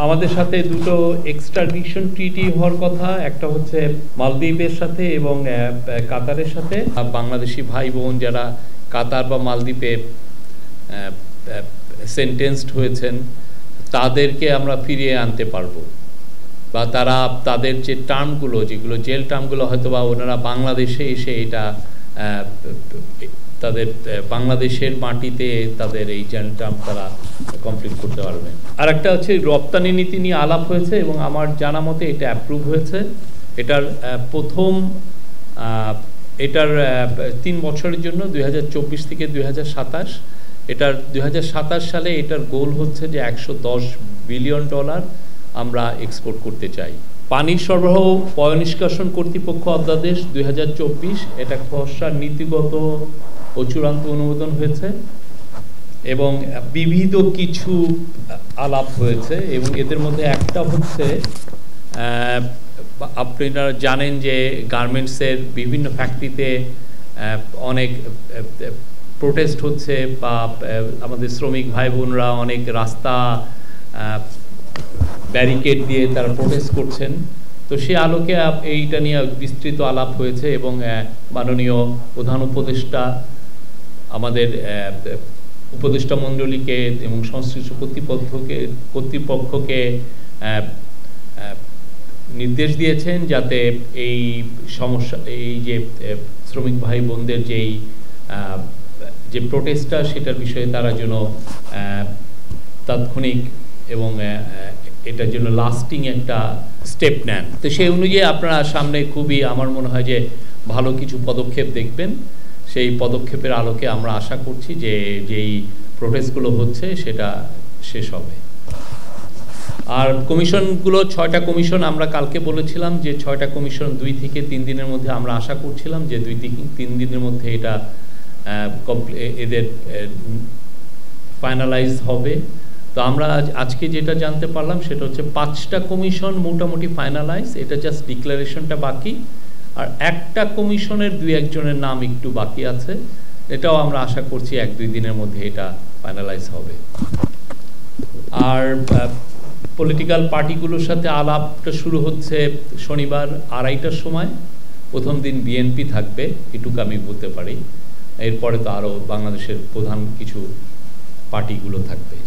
আমাদের সাথে দুটো এক্সট্রাডিশন ট্রিটি হওয়ার কথা, একটা হচ্ছে মালদ্বীপের সাথে এবং কাতারের সাথে। বাংলাদেশি ভাই বোন যারা কাতার বা মালদ্বীপে সেন্টেন্সড হয়েছেন তাদেরকে আমরা ফিরিয়ে আনতে পারবো, বা তারা তাদের যে টার্মগুলো, যেগুলো জেল টার্মগুলো হয়তো বা ওনারা বাংলাদেশে এসে এটা তাদের বাংলাদেশের মাটিতে তাদের এই জেল টার্ম তারা কমপ্লিট করতে পারবে। আর একটা হচ্ছে রপ্তানি নীতি নিয়ে আলাপ হয়েছে এবং আমার জানা মতে এটা অ্যাপ্রুভ হয়েছে। এটার এটার 3 বছরের জন্য 2024 থেকে 2027। এটার 2027 সালে এটার গোল হচ্ছে যে $110 বিলিয়ন আমরা এক্সপোর্ট করতে চাই। পানির সরবরাহ পয়ঃনিষ্কাশন কর্তৃপক্ষ অধ্যাদেশ 2024, এটা খসড়ার নীতিগত ও চূড়ান্ত অনুমোদন হয়েছে এবং বিবিধ কিছু আলাপ হয়েছে এবং এদের মধ্যে একটা হচ্ছে আপনারা জানেন যে গার্মেন্টসের বিভিন্ন ফ্যাক্টরিতে অনেক প্রোটেস্ট হচ্ছে, বা আমাদের শ্রমিক ভাই বোনরা অনেক রাস্তা ব্যারিকেড দিয়ে তারা প্রোটেস্ট করছেন। তো সে আলোকে এইটা নিয়ে বিস্তৃত আলাপ হয়েছে এবং মাননীয় প্রধান উপদেষ্টা আমাদের উপদেষ্টা মণ্ডলীকে এবং সংশ্লিষ্ট কর্তৃপক্ষকে নির্দেশ দিয়েছেন যাতে এই সমস্যা, এই যে শ্রমিক ভাই বোনদের যে প্রোটেস্টটা, সেটার বিষয়ে তারা যেন তাৎক্ষণিক এবং এটার জন্য লাস্টিং একটা স্টেপ নেন। তো সেই অনুযায়ী আপনারা সামনে খুবই আমার মনে হয় যে ভালো কিছু পদক্ষেপ দেখবেন। সেই পদক্ষেপের আলোকে আমরা আশা করছি যে যেই প্রোটেস্টগুলো হচ্ছে সেটা শেষ হবে। আর কমিশনগুলো 6টা কমিশন আমরা কালকে বলেছিলাম যে 6টা কমিশন 2 থেকে 3 দিনের মধ্যে আমরা আশা করছিলাম যে 2 থেকে 3 দিনের মধ্যে এটা এদের ফাইনালাইজ হবে। তো আমরা আজকে যেটা জানতে পারলাম সেটা হচ্ছে 5টা কমিশন মোটামুটি ফাইনালাইজ, এটা জাস্ট ডিক্লারেশনটা বাকি। আর একটা কমিশনের 2-1 জনের নাম একটু বাকি আছে, এটাও আমরা আশা করছি 1-2 দিনের মধ্যে এটা ফাইনালাইজ হবে। আর পলিটিক্যাল পার্টিগুলোর সাথে আলাপটা শুরু হচ্ছে শনিবার 2:30টার সময়। প্রথম দিন বিএনপি থাকবে, এটুকু আমি বলতে পারি। এরপরে তো আরও বাংলাদেশের প্রধান কিছু পার্টিগুলো থাকবে।